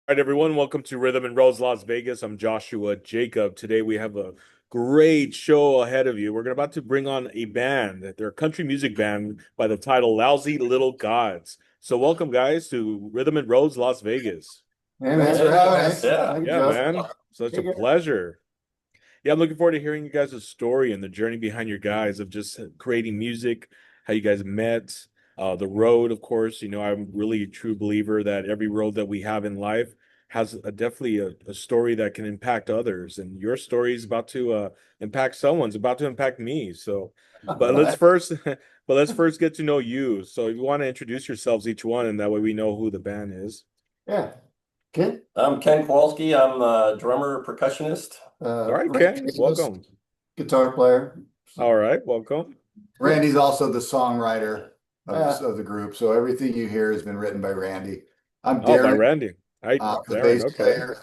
All right, everyone, welcome to Rhythm and Rose Las Vegas. I'm Joshua Jacob. Today we have a great show ahead of you. We're about to bring on a band. They're a country music band by the title Lousy Little Gods. So welcome, guys, to Rhythm and Rose Las Vegas. Hey, man, thanks for having us. Yeah. Thank you, Yeah, Josh. man, such a Take care. pleasure. Yeah, I'm looking forward to hearing you guys' story and the journey behind your guys of just creating music, how you guys met, the road, of course. I'm really a true believer that every road that we have in life has definitely a story that can impact others. And your story is about to impact someone's about to impact me. So, All but let's right. first, but let's first get to know you. So, if you want to introduce yourselves, each one, and that way we know who the band is. Yeah. Ken, I'm Ken Kowalski. I'm a drummer percussionist. All right, Randy Ken, Davis, welcome. guitar player. All right, welcome. Randy's also the songwriter Uh, of the group, so everything you hear has been written by Randy. I'm Oh, by Darren, Randy. Hi, the Darren. bass Okay. player.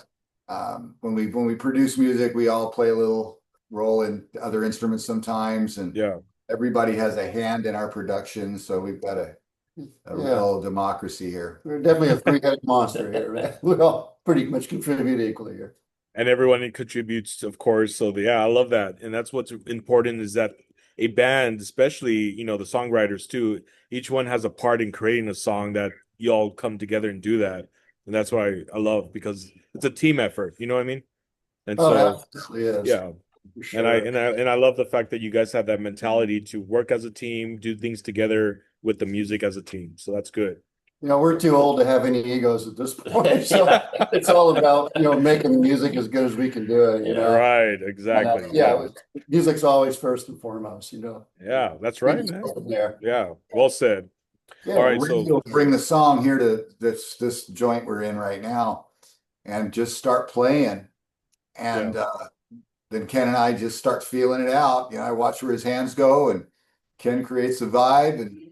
When we produce music, we all play a little role in other instruments sometimes, and Yeah. everybody has a hand in our production. So we've got a yeah, real democracy here. we're definitely a three-headed monster here, right? We all pretty much contribute equally here. And everyone contributes, of course. So yeah, I love that. And that's what's important is that a band, especially, the songwriters too, each one has a part in creating a song that you all come together and do that. And that's what I love because it's a team effort, you know what I mean? And Oh, it so absolutely is, yeah. for And I sure. and I and I love the fact that you guys have that mentality to work as a team, do things together with the music as a team. So that's good. We're too old to have any egos at this point, so Yeah. it's all about, making music as good as we can do it, Yeah. Right, And exactly. yeah, Yeah. music's always first and foremost. Yeah, that's We right, just man. go from there. Yeah, well said. Yeah, All well, right, Randy so will bring the song here to this joint we're in right now, and just start playing, yeah. and then Ken and I just start feeling it out. I watch where his hands go, and Ken creates a vibe, and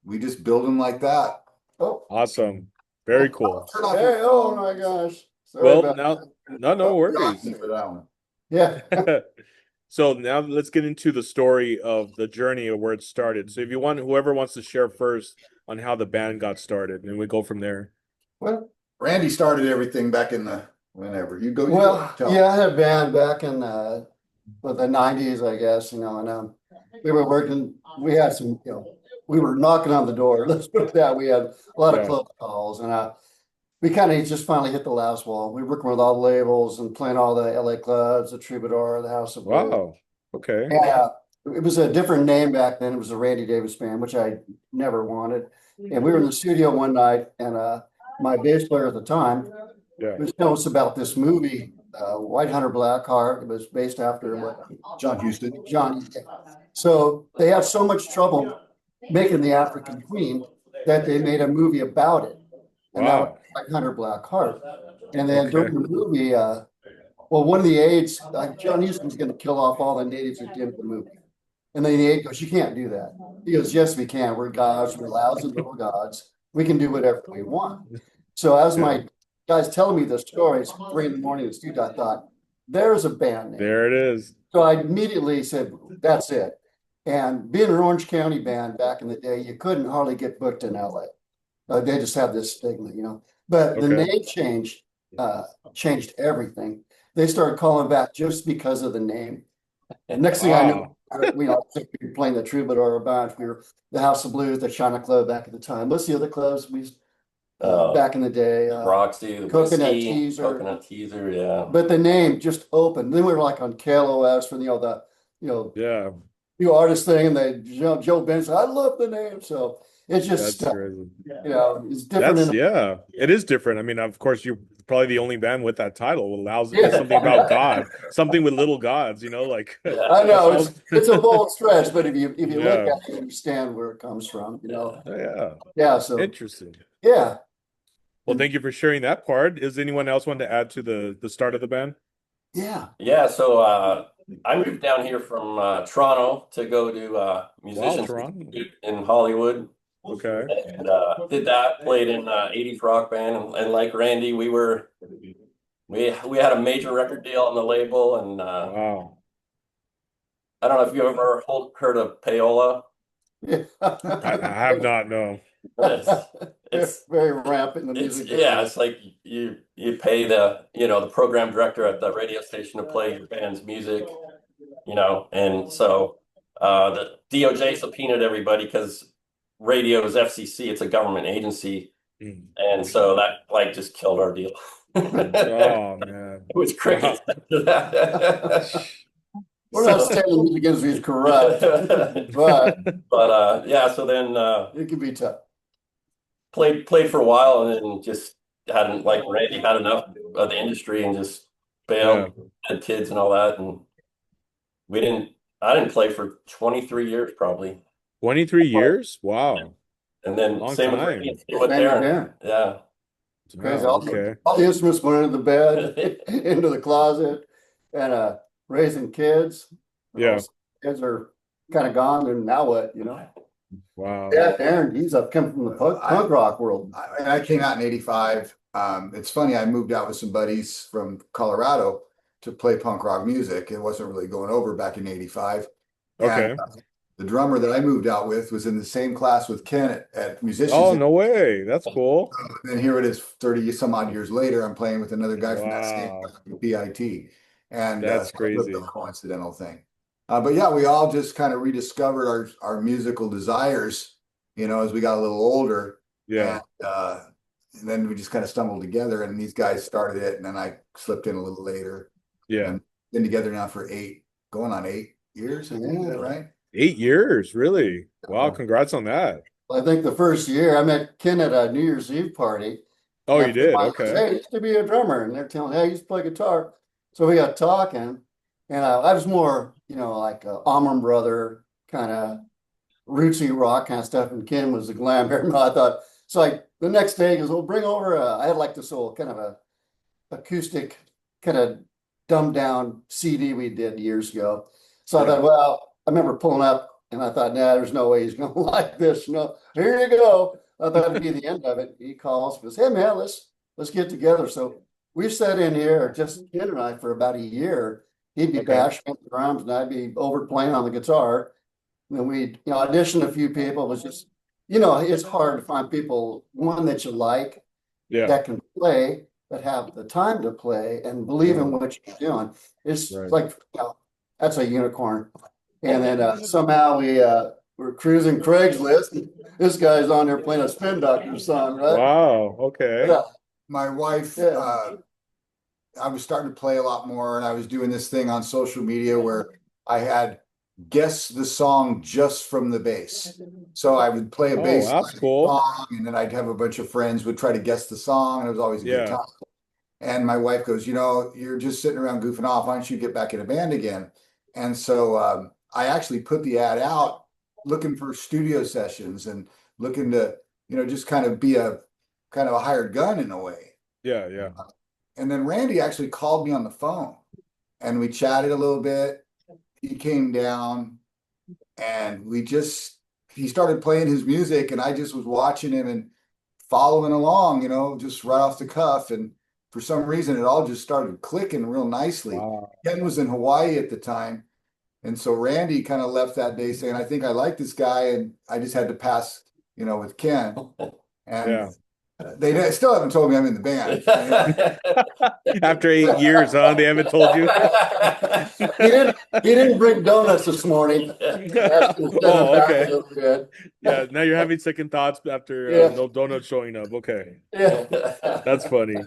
we just build them like that. oh, Awesome. Very cool. Turn off your hey, oh phone. my gosh. Sorry Well, about now, that. no Oh, You're on worries. for that one. yeah. So now let's get into the story of the journey of where it started. So if you want, whoever wants to share first on how the band got started, and we go from there. Well, Randy started everything back in the whenever. You go well, tell. yeah, I had a band back in the 90s, I guess, and we were working, we had some, we were knocking on the door. Let's put it that. We had a lot of Yeah. close calls, and we kind of just finally hit the last wall. We were working with all the labels and playing all the LA clubs, the Troubadour, the House of Blues. Wow. Okay. Yeah, it was a different name back then. It was a Randy Davis band, which I never wanted. And we were in the studio one night, and my bass player at the time Yeah. was telling us about this movie, White Hunter Black Heart. It was based after John Houston. John. So they had so much trouble making the African Queen that they made a movie about it, and that was Wow. White Hunter Black Heart. And then Okay. during the movie, well, one of the aides, John Houston was going to kill off all the natives at the end of the movie. And then the aide goes, "You can't do that." He goes, "Yes, we can. We're gods. We're lousy little gods. We can do whatever we want." So as Yeah. my guys telling me the stories, 3 in the morning in the studio, I thought, there's a band name. There it is. So I immediately said, that's it. And being an Orange County band back in the day, you couldn't hardly get booked in LA. They just have this stigma. But the Okay. name change changed everything. They started calling back just because of the name. And next thing I Wow. know, we were playing the Troubadour a bunch. We were the House of Blues, the China Club back at the time. What's the other clubs we back in the day? Roxy, the Coconut whiskey, Teaser. coconut teaser, yeah. But the name just opened. Then we were like on KLOS for the Yeah. new artist thing, and Joe Benson. I love the name, so it's just That's crazy. it's different. Yeah, it is different. I mean, of course, you're probably the only band with that title. Allows Yeah. it's something about God, something with little gods, like Yeah. I know sounds- it's a bold stretch, but if you look yeah, at it, you understand where it comes from. yeah, Yeah. So interesting. yeah. Well, thank you for sharing that part. Is anyone else want to add to the start of the band? Yeah. Yeah, so I moved down here from Toronto to go to Wow, Musicians Toronto. Institute in Hollywood. Okay. And did that, played in 80s rock band, and like Randy, we had a major record deal on the label, and Wow. I don't know if you ever heard of Payola. Yeah. I have not. No. It's very rampant in the music yeah, business. it's like you pay the program director at the radio station to play your band's music, and so the DOJ subpoenaed everybody because radio is FCC, it's a government agency, Mm. and so that like just killed our deal. Oh man. It was Wow. crickets after that. We're not So, saying the music industry is corrupt, but but yeah, so then it can be tough. played for a while and then just hadn't like Randy had enough of the industry and just Yeah. bailed, had kids and all that, and we didn't. I didn't play for 23 years probably, 23 years? Wow. and then Long same with Randy, time. same with Same with Darren. Darren. Yeah. It's crazy. Wow, okay. All the instruments went into the bed, into the closet, and raising kids. Yeah. Kids are kind of gone, and now what? Wow. Yeah, Aaron, he's come from the punk rock world. I came out in '85. It's funny, I moved out with some buddies from Colorado to play punk rock music. It wasn't really going over back in '85. Okay. And the drummer that I moved out with was in the same class with Ken at Musicians. Oh, no way. That's cool. And here it is 30 some odd years later. I'm playing with another guy from that same Wow. BIT. And That's a crazy. coincidental thing. But yeah, we all just kind of rediscovered our musical desires, as we got a little older. Yeah. And then we just kind of stumbled together, and these guys started it, and then I slipped in a little later. Yeah. And been together now for going on 8 years. I think, is that right? 8 years, really? Wow, Yeah. congrats on that. I think the first year I met Ken at a New Year's Eve party. Oh, And you did? I said, Okay. hey, he used to be a drummer, and they're telling, hey, he used to play guitar. So we got talking, and I was more, like a Allman Brother kind of rootsy rock kind of stuff, and Ken was the glam hair. I thought, so like the next day he goes, well, bring over. I had like this old kind of a acoustic, kind of dumbed down CD we did years ago. So I thought, well, I remember pulling up, and I thought, nah, there's no way he's gonna like this. No, here you go. I thought it'd be the end of it. He calls, goes, hey man, let's get together. So we sat in here, just Ken and I, for about a year. He'd be Okay. bashing on the drums, and I'd be over playing on the guitar. And then we'd, audition a few people. It was just, it's hard to find people, one that you like, Yeah. that can play, that have the time to play and believe in what you're doing. It's Right. like, that's a unicorn. And then somehow we're cruising Craigslist. This guy's on there playing a Spin Doctor song, right? Wow. Okay. Yeah. My wife, Yeah. I was starting to play a lot more, and I was doing this thing on social media where I had guess the song just from the bass. So I would play a Oh, bass that's cool. song, and then I'd have a bunch of friends would try to guess the song, and it was always a good Yeah. time. And my wife goes, you're just sitting around goofing off. Why don't you get back in a band again? And so I actually put the ad out looking for studio sessions and looking to, just kind of be a hired gun in a way. Yeah. Yeah. And then Randy actually called me on the phone, and we chatted a little bit. He came down, and he started playing his music, and I just was watching him and following along, just right off the cuff. And for some reason, it all just started clicking real nicely. Wow. Ken was in Hawaii at the time. And so Randy kind of left that day saying, I think I like this guy. And I just had to pass, with Ken. And Yeah. they still haven't told me I'm in the band. After 8 years, huh? They haven't told you? He didn't bring donuts this morning. Oh, okay. Yeah, now you're having second thoughts after Yeah. no donuts showing up. Okay. Yeah. That's funny.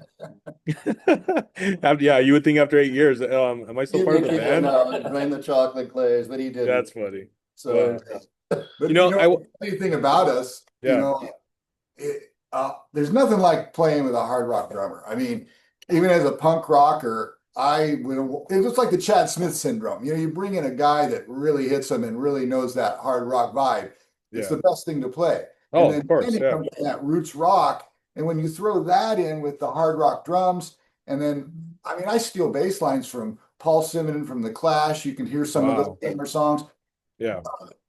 Yeah, you would think after 8 years, am I still part of the band? No, bring the chocolate glaze, but he didn't. That's funny. So But I- the funny thing about us, Yeah. there's nothing like playing with a hard rock drummer. I mean, even as a punk rocker, it was like the Chad Smith syndrome. You bring in a guy that really hits them and really knows that hard rock vibe. It's Yeah. the best thing to play. Oh, And then of course, Randy yeah. comes in that roots rock, and when you throw that in with the hard rock drums, and then I steal bass lines from Paul Simonon from The Clash. You can hear some of Wow. the Gamer songs. Yeah.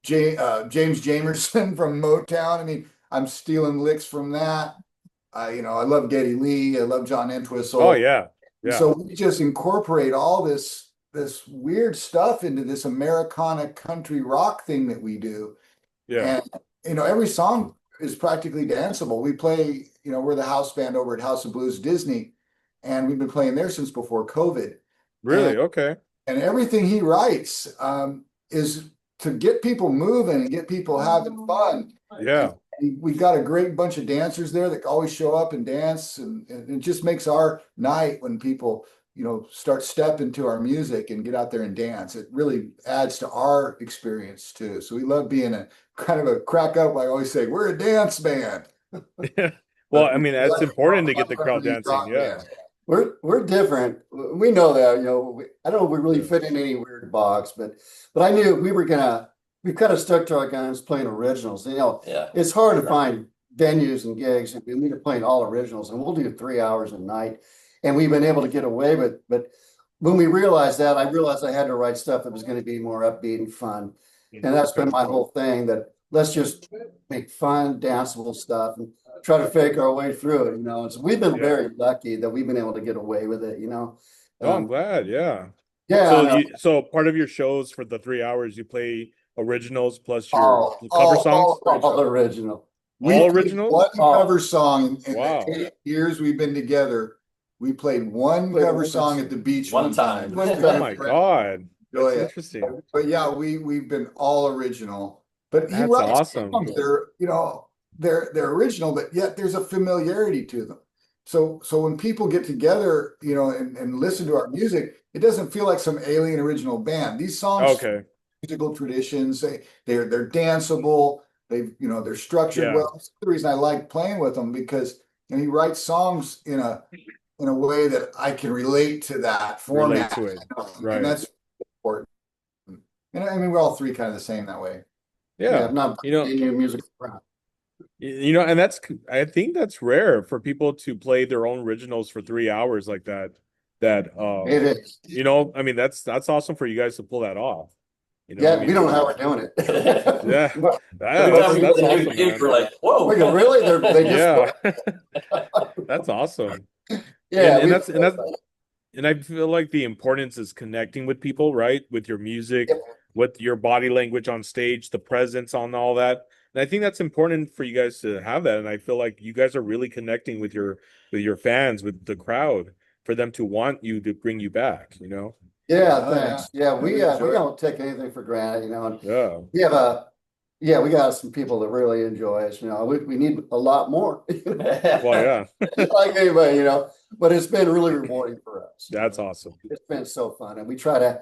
James Jamerson from Motown. I'm stealing licks from that. I love Geddy Lee. I love John Entwistle. Oh, yeah. Yeah. So we just incorporate all this weird stuff into this Americana country rock thing that we do. Yeah. And every song is practically danceable. We play, we're the house band over at House of Blues Disney, and we've been playing there since before COVID. And Really? Okay. and everything he writes is to get people moving and get people having fun. Yeah. And we've got a great bunch of dancers there that always show up and dance, and it just makes our night when people, start stepping to our music and get out there and dance. It really adds to our experience too. So we love being a kind of a crack up. I always say we're a dance band, Yeah. Well, but I we mean, it's like important to get the crowd these dancing. rock Yeah. bands. We're different. We know that, I don't know if we really fit in any weird box, but I knew we kind of stuck to our guns playing originals. Yeah. It's hard to find venues and gigs. And we're playing all originals, and we'll do 3 hours a night. And we've been able to get away with, but when we realized that, I realized I had to write stuff that was going to be more upbeat and fun. And that's been my whole thing, that let's just make fun, danceable stuff and try to fake our way through it. So we've been Yeah. very lucky that we've been able to get away with it. Oh, I'm glad. Yeah. Yeah, I know. So part of your shows for the 3 hours, you play originals plus your all, cover all, songs? all original. We All played originals? one Oh. cover song in Wow. the 8 years we've been together. We played one Played cover one song song. at the beach One time. One Oh time. my God. Go That's ahead. interesting. But yeah, we've been all original. But he That's writes awesome. songs. They're original, but yet there's a familiarity to them. So when people get together, and listen to our music, it doesn't feel like some alien original band. These songs, Okay. musical traditions, they're danceable. They're structured Yeah. well. That's the reason I like playing with them, because he writes songs in a way that I can relate to that Relate format. to it. And Right. that's important. And I mean, we're all three kind of the same that way. Yeah. Not Indian music. And I think that's rare for people to play their own originals for 3 hours like that. It is. I mean, that's awesome for you guys to pull that off. I Yeah, mean, we don't know how we're doing it. Yeah. Every time we That's get a new awesome, gig, man. we're like, whoa. We go, really? They just Yeah. That's awesome. yeah, And that's and I feel like the importance is connecting with people, right? With your music, Yep. with your body language on stage, the presence on all that. And I think that's important for you guys to have that. And I feel like you guys are really connecting with your fans, with the crowd, for them to want you to bring you back, Yeah, Oh, thanks. Yeah, we enjoy it. don't take anything for granted, and Yeah. we have we got some people that really enjoy us. We need a lot more. Well, yeah. Like anybody, but it's been really rewarding for us. That's awesome. It's been so fun, and we try to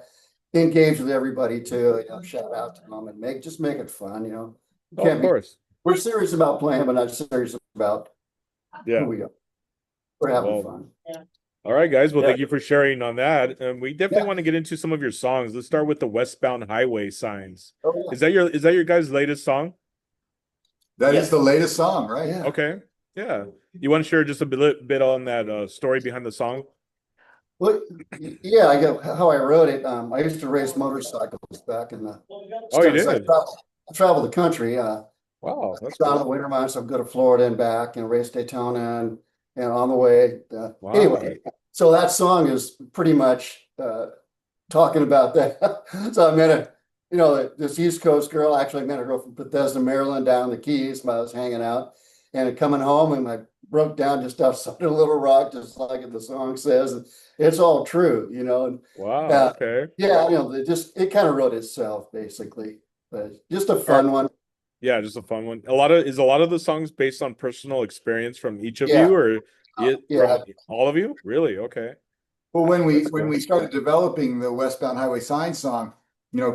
engage with everybody too. Shout out to them and make it fun. Oh, Can't of be- course. We're serious about playing, but not serious about Yeah. who we are. We're having Well, fun. All right, guys. Well, Yeah. thank you for sharing on that. We definitely Yeah. want to get into some of your songs. Let's start with the Westbound Highway signs. Oh, yeah. Is that your guys' latest song? That Yes. is the latest song, right? Yeah. Okay. Yeah. You want to share just a bit on that story behind the song? Well, yeah, I get how I wrote it. I used to race motorcycles back in the Oh, you States. did? I travel the country. Wow, that's Down in the cool. winter months, I'd go to Florida and back and race Daytona and on the way. Wow. Anyway, so that song is pretty much talking about that. So I met this East Coast girl. Actually, I met a girl from Bethesda, Maryland, down in the Keys. I was hanging out and coming home, and I broke down just outside of Little Rock, just like the song says. And it's all true, And Wow. Okay. yeah, it kind of wrote itself basically, but just a fun one. Yeah, just a fun one. A lot of the songs based on personal experience from each of Yeah. you, or Yeah. from all of you? Really? Okay. Well, when That's we cool. started developing the Westbound Highway Sign song,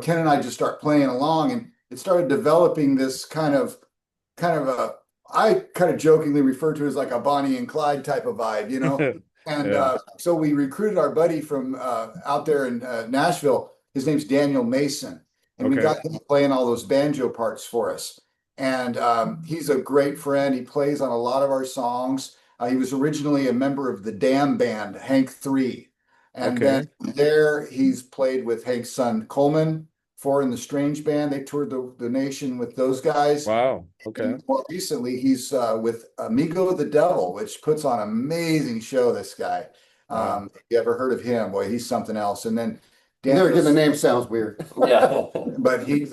Ken and I just start playing along, and it started developing this kind of I kind of jokingly refer to it as like a Bonnie and Clyde type of vibe, And Yeah. so we recruited our buddy from out there in Nashville. His name's Daniel Mason, and we Okay. got him playing all those banjo parts for us. And he's a great friend. He plays on a lot of our songs. He was originally a member of the Dam Band, Hank 3. And then there he's played with Hank's son Coleman, Four in the Strange Band. They toured the nation with those guys. Wow. Okay. And more recently, he's with Amigo the Devil, which puts on an amazing show, this guy. Wow. If you ever heard of him, boy, he's something else. And then Never get the Daniel's, name sounds weird. Yeah. but he's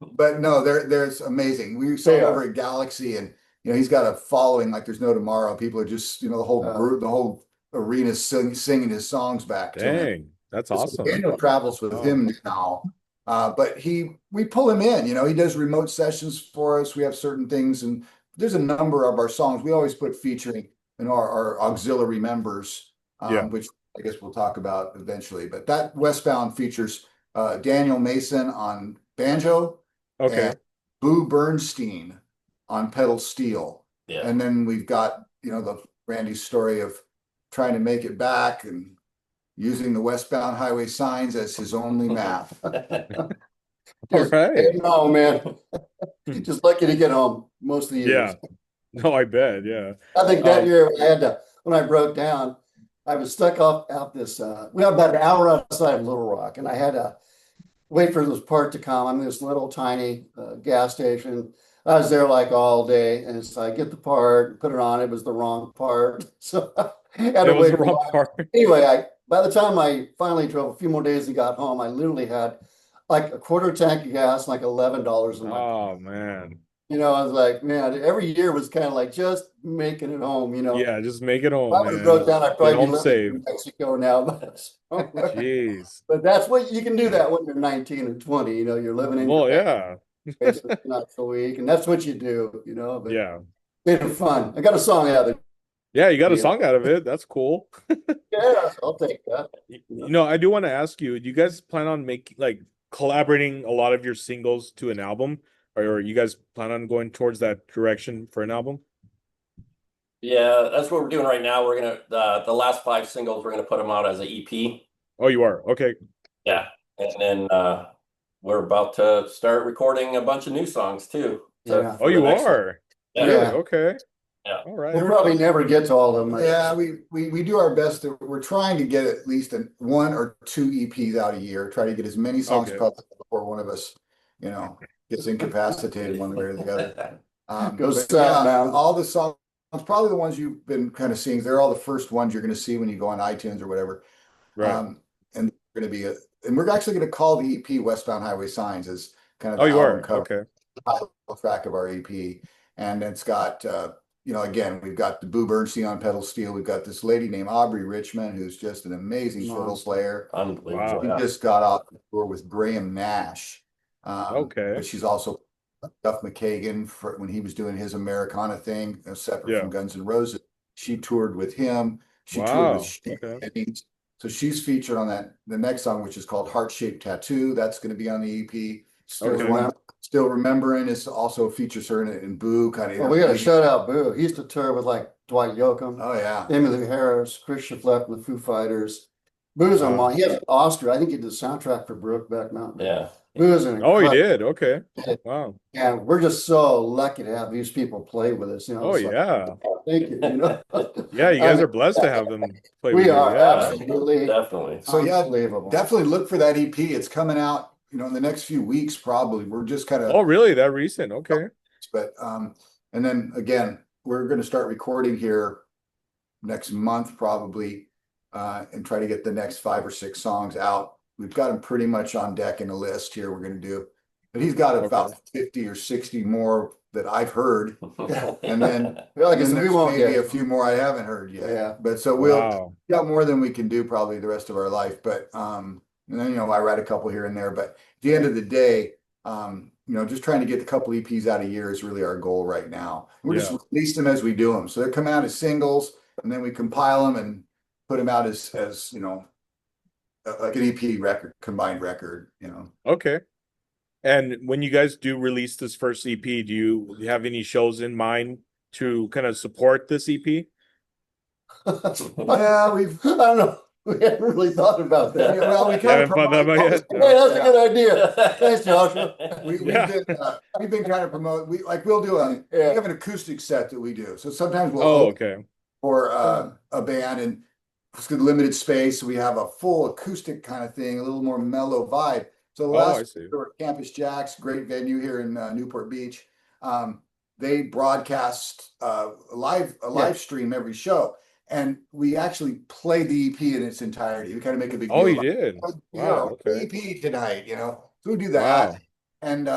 But no, there's amazing. We saw They it are. over at Galaxy, and he's got a following like there's no tomorrow. People are just the whole Uh, group, the whole arena singing his songs back to him. Dang, that's And so awesome. Daniel travels with Wow. him now, but we pull him in. He does remote sessions for us. We have certain things, and there's a number of our songs we always put featuring our auxiliary members, Yeah. which I guess we'll talk about eventually. But that Westbound features Daniel Mason on banjo Okay. and Boo Bernstein on pedal steel, Yeah. and then we've got the Randy's story of trying to make it back and using the westbound highway signs as his only map. All right. no, man. Just lucky to get home most of the years. Yeah. No, I bet. Yeah. I think that Um, year I had to, when I broke down, I was stuck off out this, we had about an hour outside of Little Rock, and I had to wait for this part to come. I'm in this little tiny gas station. I was there like all day, and so I get the part, put it on. It was the wrong part, so I had it to was wait the a wrong while. part. Anyway, by the time I finally drove a few more days and got home, I literally had like a quarter tank of gas, like $11 in my Oh pocket. man. I was like, man, every year was kind of like just making it home. Yeah, just make it If home, I would have broke man. down, I'd Get probably be home living safe. in Mexico now. Jeez. But that's what you can do that when you're 19 and 20. You're living in your Well, yeah. basement nights a week, and that's what you do. But Yeah. made it fun. I got a song out of the Yeah, you got a deal. song out of it. That's cool. Yeah, I'll take that. I do want to ask you, do you guys plan on making like collaborating a lot of your singles to an album? Or you guys plan on going towards that direction for an album? Yeah, that's what we're doing right now. We're gonna the last five singles we're gonna put them out as an EP. Oh, you are. Okay. Yeah, and then we're about to start recording a bunch of new songs too. Yeah. Oh, For the you next one. are. Yeah, Really? Yeah. Okay. yeah. All We'll right. probably never get to all of them. Yeah, we do our best. We're trying to get at least one or two EPs out a year. Try to get as many songs Okay. published before one of us, gets incapacitated one way or the other. Go But southbound. all the songs, probably the ones you've been kind of seeing. They're all the first ones you're going to see when you go on iTunes or whatever. Right. And we're going to and we're actually going to call the EP Westbound Highway Signs as kind of Oh, the you album are. cover, Okay. title track of our EP. And it's got, again, we've got the Boo Bernstein on pedal steel. We've got this lady named Aubrey Richmond, who's just an amazing fiddle player. Unbelievable. Wow. She Yeah. just got off the tour with Graham Nash. Okay. But she's also Duff McKagan when he was doing his Americana thing, separate Yeah. from Guns N' Roses. She toured with him. She toured with Wow. Shane Okay. Jennings. So she's featured on the next song, which is called Heart Shaped Tattoo. That's going to be on the EP. Okay. Still Remembering is also features her in Boo, kind of. Well, we got to shout out Boo. He used to tour with like Dwight Yoakam, Oh yeah. Emily Harris, Chris Shiflett, and the Foo Fighters. Boo's on Wow. He has an Oscar. I think he did the soundtrack for Brokeback Mountain. Yeah. Boo is an Oh, he incredible. did. Okay. Wow. And we're just so lucky to have these people play with us. Oh, It's like, yeah. thank you. Yeah, you I guys mean, are blessed to have them play with we you. are Yeah. absolutely Definitely. So yeah, unbelievable. definitely look for that EP. It's coming out, in the next few weeks, probably. We're just kind of Oh, really? That recent? Okay. but and then again, we're going to start recording here next month probably, and try to get the next 5 or 6 songs out. We've got them pretty much on deck in a list here we're going to do, but he's got about 50 or 60 more that I've heard, and then Like I and said, we there's won't maybe get. a few more I haven't heard yet. Yeah. But so Wow. we got more than we can do probably the rest of our life. But and then I write a couple here and there. But at the end of the day, just trying to get a couple EPs out a year is really our goal right now. We're just release them as we do them. So they come out as singles, and then we compile them and put them out as like an EP record, combined record. Okay. And when you guys do release this first EP, do you have any shows in mind to kind of support this EP? Yeah, I don't know. We haven't really thought about that. Yeah, well, we You kind of haven't thought that promote. about Hey, yet? that's a good idea. Thanks, Joshua. Yeah. We've been kind of promoting. We'll do we Yeah. have an acoustic set that we do. So sometimes we'll Oh, open okay. for a band, and it's got limited space. So we have a full acoustic kind of thing, a little more mellow vibe. So the Oh, I last see. we were at Campus Jacks, great venue here in Newport Beach. They broadcast a live stream every show. And we actually play the EP in its entirety. We kind of make a big Oh, deal you about it. did? Yeah, Wow. Okay. EP tonight, So we do that. Wow. And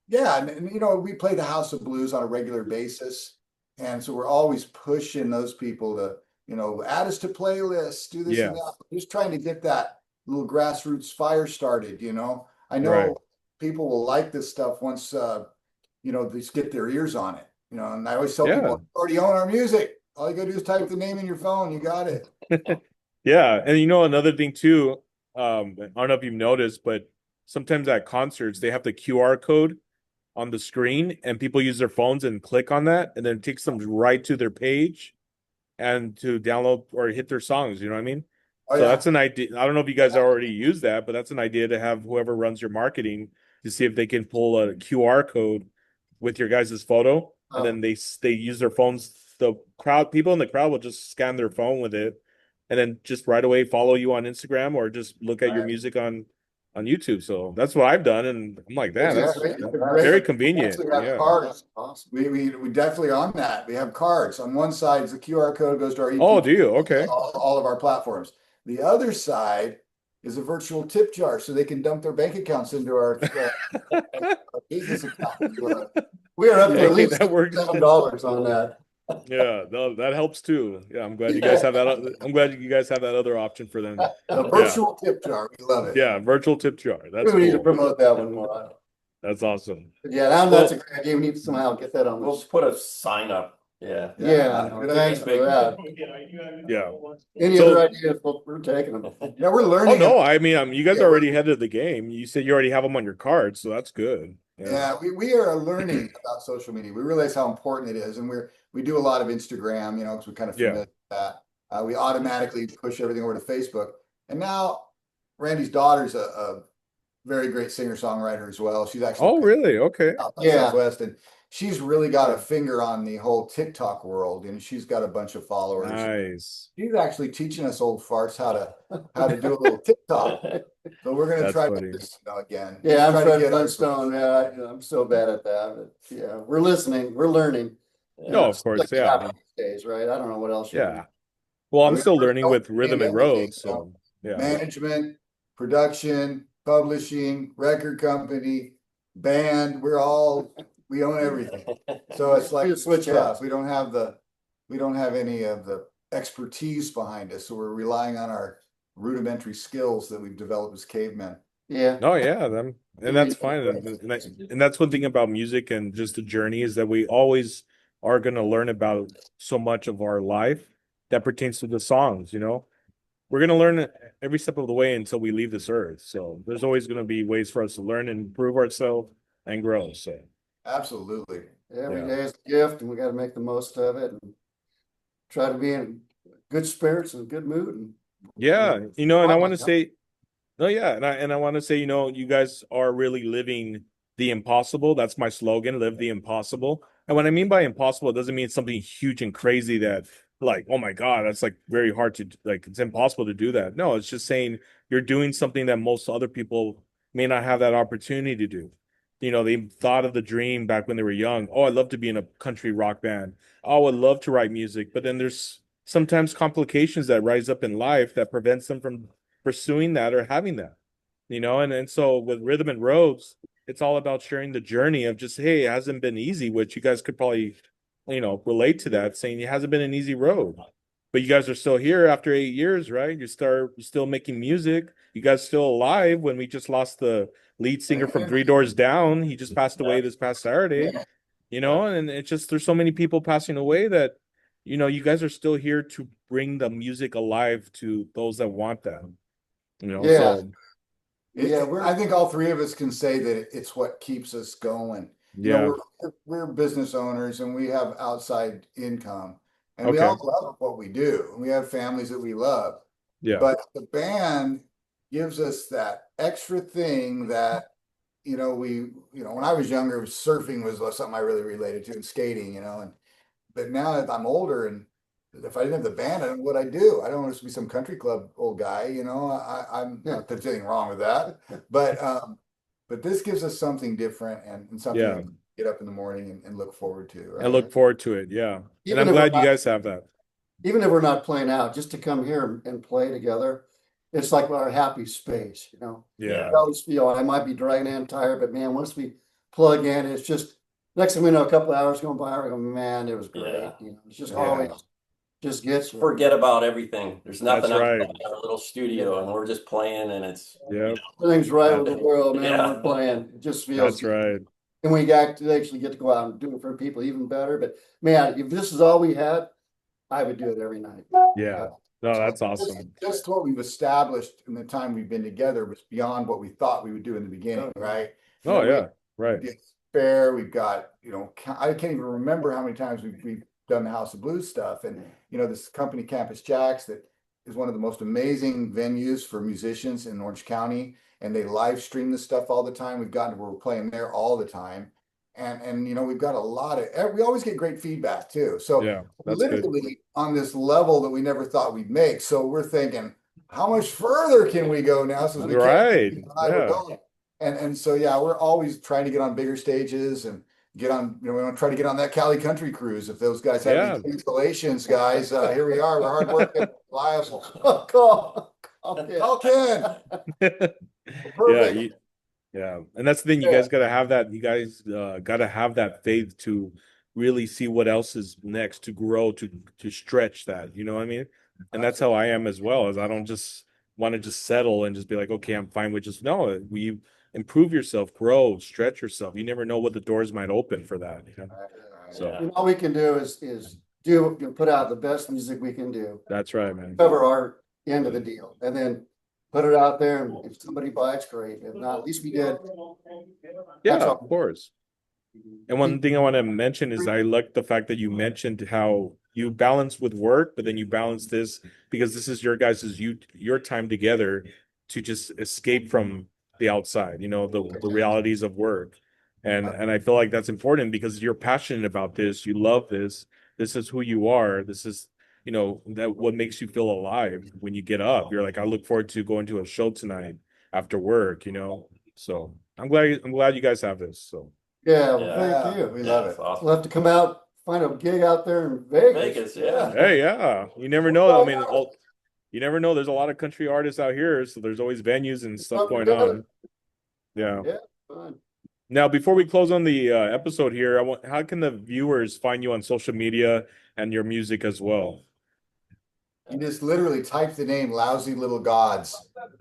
yeah, and you know, we play the House of Blues on a regular basis. And so we're always pushing those people to, you know, add us to playlists, do this and Yeah, that. Just trying to get that little grassroots fire started, you know. I right. know people will like this stuff once you know, they just get their ears on it. You know, and I always tell people, Yeah. "You already own our music. All you gotta do is type the name in your phone, you got it." Yeah, and you know another thing too, I don't know if you've noticed, but sometimes at concerts they have the QR code on the screen and people use their phones and click on that and then it takes them right to their page and to download or hit their songs, you know what I mean? Oh So yeah. that's an idea. I don't know if you guys already use that, but that's an idea to have whoever runs your marketing to see if they can pull a QR code with your guys' photo, and Oh, then they use their phones. The crowd, people in the crowd will just scan their phone with it, and then just right away follow you on Instagram or just look at your Right. music on YouTube. So that's what I've done, and I'm like, It's damn, yeah, that's great. it's a very great, We convenient. actually have Yeah. cards. awesome. We definitely on that. We have cards. On one side, the QR code goes to our Oh, EP, do you? Okay. all of our platforms. The other side is a virtual tip jar, so they can dump their bank accounts into our business account. We are up to at Hey, least that works. $7 on that. Yeah, no, that helps too. Yeah, I'm glad you guys have that. I'm glad you guys have that other option for them. A Yeah, virtual tip jar. We love it. yeah, virtual tip jar. That's We need to cool. promote that one more. That's awesome. But yeah, now that's a Well, great idea. We need to somehow get that on We'll this. put a sign up. Yeah. Yeah, Good thanks idea. for that. yeah. Any other So, ideas? Well, we're taking them. Yeah, we're oh learning. no, I mean, you guys Yeah, are we're already ahead of the game. You said you already have them on your cards, so that's good. Yeah, Yeah, we are learning about social media. We realize how important it is, and we do a lot of Instagram, you know, because we're kind of yeah. familiar with that. We automatically push everything over to Facebook, and now Randy's daughter's a very great singer-songwriter as well. She's actually Oh, really? Okay. out by Yeah. Southwest, and she's really got a finger on the whole TikTok world, and she's got a bunch of followers. Nice. She's actually teaching us old farts how to do a little TikTok. So we're gonna That's try funny. this, you know, again. Yeah, I'm Try to Fred get our- Flintstone. Yeah, I'm so bad at that. But yeah, we're listening. We're learning. You No, know, of it's like course. it Yeah, happens these days, right? I don't know what else you can. yeah. Well, I'm We still are learning with in rhythm and everything, roads, you know, so yeah. management, production, publishing, record company, band. We own everything. So it's like We just switch tough. hats. We don't have any of the expertise behind us. So we're relying on our rudimentary skills that we've developed as cavemen. Yeah. No, yeah, them, and that's fine. And that's one thing about music and just the journey is that we always are going to learn about so much of our life that pertains to the songs, you know. We're going to learn it every step of the way until we leave this earth. So there's always going to be ways for us to learn and improve ourselves and grow. So, Absolutely. Every yeah. day is a gift, and we got to make the most of it and try to be in good spirits and good mood. And Yeah, you know, and I want to yeah. say no, yeah, and I want to say, you know, you guys are really living the impossible. That's my slogan, live the impossible. And what I mean by impossible, it doesn't mean something huge and crazy that like, oh my God, that's like very hard to like it's impossible to do that. No, it's just saying you're doing something that most other people may not have that opportunity to do. You know, they thought of the dream back when they were young. Oh, I'd love to be in a country rock band. Oh, I'd love to write music. But then there's sometimes complications that rise up in life that prevents them from pursuing that or having that, you know. And so with rhythm and roads, it's all about sharing the journey of just, hey, it hasn't been easy, which you guys could probably, you know, relate to that, saying it hasn't been an easy road, but you guys are still here after 8 years, right? You're still making music. You guys still alive when we just lost the lead singer from Three Doors Down. He just passed away this past Saturday, you know. And it's just there's so many people passing away that, you know, you guys are still here to bring the music alive to those that want that, you know. Yeah. So Yeah, I think all three of us can say that it's what keeps us going. You know, yeah. we're business owners and we have outside income, and we Okay. all love what we do. And we have families that we love, Yeah. but the band gives us that extra thing that, when I was younger, surfing was something I really related to, and skating, but now that I'm older, and if I didn't have the band, I don't know what I do. I don't want to be some country club old guy, I'm not that there's anything wrong with that, but this gives us something different and something Yeah. to get up in the morning and look forward to, I right? look forward to it. Yeah. And Even I'm if we're glad you not, guys have that. even if we're not playing out, just to come here and play together it's like our happy space, you know. Yeah. I always feel I might be dragging and tired, but man, once we plug in, it's just next thing we know, a couple of hours going by, we go, man, it was great. Yeah. You know, it's just Yeah. always just gets you. Forget about everything. There's That's nothing outside right. our little studio, and we're just playing, and it's Yeah. Everything's right with the world, man. Yeah. When we're playing, it just feels That's good. right. And we got to actually get to go out and do it for people even better. But man, if this is all we had, I would do it every night. Yeah. No, that's awesome. Just what we've established in the time we've been together was beyond what we thought we would do in the beginning, right? You Oh know, yeah. Right. we did Fair, we've got, you know, I can't even remember how many times we've done the House of Blues stuff. And, you know, this company, Campus Jacks, that is one of the most amazing venues for musicians in Orange County. And they live stream this stuff all the time. We've gotten to where we're playing there all the time. And you know, we've got a lot of, we always get great feedback too. So Yeah, that's good. literally on this level that we never thought we'd make. So we're thinking, how much further can we go now? Since we Right. can't, we're going. And so yeah, we're always trying to get on bigger stages and get on, you know, we want to try to get on that Cali Country Cruise. If those guys have Yeah. any installations, guys, here we are. We're hard working, reliable. Okay. Okay. Yeah, Perfect. yeah. And that's the thing, you Yeah. guys gotta have that, you guys gotta have that faith to really see what else is next, to grow, to stretch that, you know what I mean? And that's how I am as well, is I don't just want to just settle and just be like, okay, I'm fine with just no, we improve yourself, grow, stretch yourself. You never know what the doors might open for that, you know? So Yeah. And all we can do is do, you know, put out the best music we can do, that's right, man. cover our end of the deal, and then put it out there. And if somebody buys, great. If not, at least we did. Yeah, That's all. of course. And one thing I want to mention is I like the fact that you mentioned how you balance with work, but then you balance this because this is your guys' your time together to just escape from the outside, you know, the realities of work. And I feel like that's important because you're passionate about this, you love this, this is who you are, this is, you know, that what makes you feel alive when you get up. You're like, I look forward to going to a show tonight after work, you know. So I'm glad you guys have this. So Yeah, well, Yeah. thank you. We Yeah, love it's it. awesome. We'll have to come out, find a gig out there in Vegas. Vegas, yeah. hey, yeah, you never know. I mean, you never know. There's a lot of country artists out here, so there's always venues and stuff going on. Yeah. Yeah, fun. Now, before we close on the episode here, how can the viewers find you on social media and your music as well? You just literally type the name Lousy Little Gods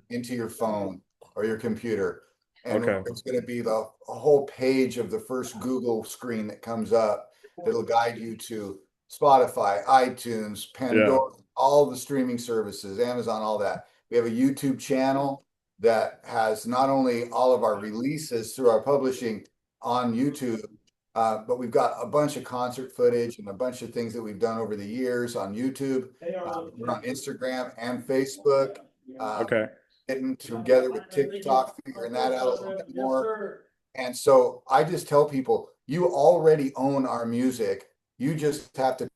into your phone or your computer. And Okay. it's going to be a whole page of the first Google screen that comes up that'll guide you to Spotify, iTunes, Pandora, all the streaming services, Amazon, all that. We have a YouTube channel that has not only all of our releases through our publishing on YouTube, but we've got a bunch of concert footage and a bunch of things that we've done over the years on YouTube. We're on Instagram and Facebook. Okay. Getting together with TikTok, figuring that out a little bit more. And so I just tell people, you already own our music. You just have to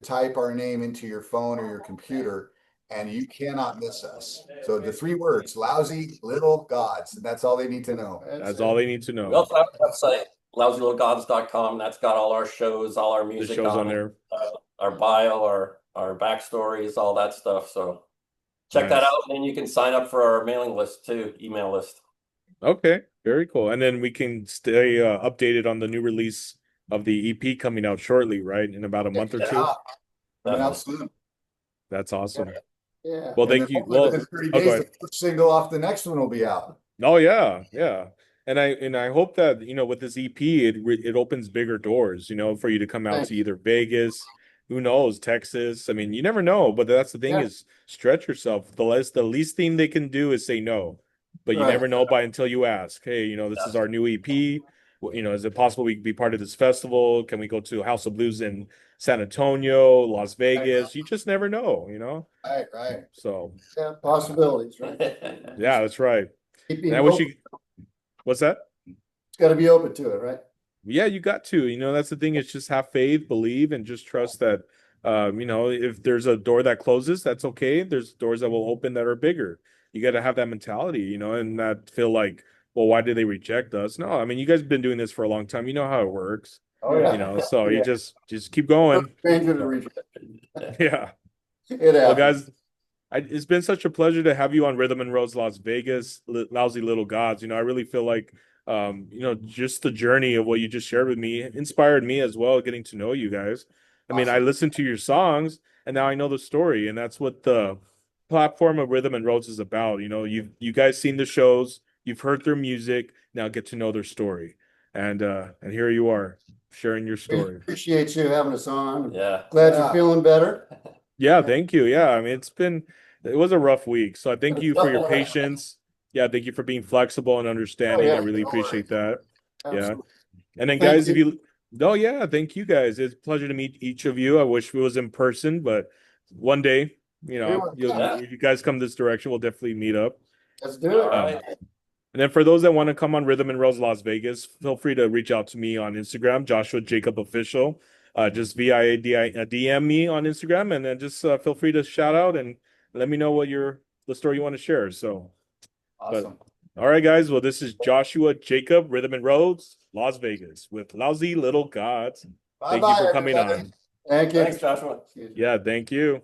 type our name into your phone or your computer, and you cannot miss us. So the 3 words, Lousy Little Gods, and that's all they need to know. That's all they need to We know. also have a website, lousylittlegods.com. That's got all our shows, all our The music show's on it. there. Our bio, our backstories, all that stuff. So check that Nice. out, and then you can sign up for our mailing list too, email list. Okay, very cool. And then we can stay updated on the new release of the EP coming out shortly, right? In about a month or two. Yeah, coming out Definitely. soon. That's awesome. Yeah. Well, And thank then you. hopefully Well, within 30 go days, ahead. the first single off the next one will be out. Oh yeah, yeah. And I hope that, you know, with this EP, it opens bigger doors, you know, for you to come out Thanks. to either Vegas, who knows, Texas. I mean, you never know, but that's the thing Yeah. is stretch yourself. The least thing they can do is say no. But you Right. never know until you ask. Hey, you know, this is our new EP. You know, is it possible we can be part of this festival? Can we go to House of Blues in San Antonio, Las Vegas? You just never know, you know? Right. So Yeah, possibilities, right? yeah, that's right. Keep And being I wish open. you, what's that? It's got to be open to it, right? Yeah, you got to, you know, that's the thing is just have faith, believe, and just trust that, you know, if there's a door that closes, that's okay. There's doors that will open that are bigger. You got to have that mentality, you know, and not feel like, well, why did they reject us? No, I mean, you guys have been doing this for a long time. You know how it works, Oh, yeah. you know, so you Yeah. just keep going. Danger to rejection. Yeah. It Well, happens. guys, It's been such a pleasure to have you on Rhythm and Rose Las Vegas, Lousy Little Gods. I really feel like, just the journey of what you just shared with me inspired me as well, getting to know you guys. I mean, I Awesome. listened to your songs and now I know the story, and that's what the platform of Rhythm and Rose is about. You guys seen the shows, you've heard their music, now get to know their story. And here you are sharing your We story. appreciate you having us on. Yeah. Glad Yeah. you're feeling better. Yeah, thank you. Yeah, I mean, it was a rough week. So I thank you for your patience. Yeah, thank you for being flexible and Oh, understanding. I yeah, really no appreciate that. Yeah. Absolutely. And then Thank guys, you. oh yeah, thank you guys. It's a pleasure to meet each of you. I wish it was in person, but one day, We will. Yeah. if you guys come this direction, we'll definitely meet up. Let's do All it. right. And then for those that want to come on Rhythm and Rose Las Vegas, feel free to reach out to me on Instagram, Joshua Jacob Official. Just DM me on Instagram, and then just feel free to shout out and let me know the story you want to share. So, but Awesome. all right, guys. Well, this is Joshua Jacob, Rhythm and Rose, Las Vegas, with Lousy Little Gods. Thank you Bye-bye, for coming everybody. on. Thank you. Thanks, Joshua. Yeah, thank you.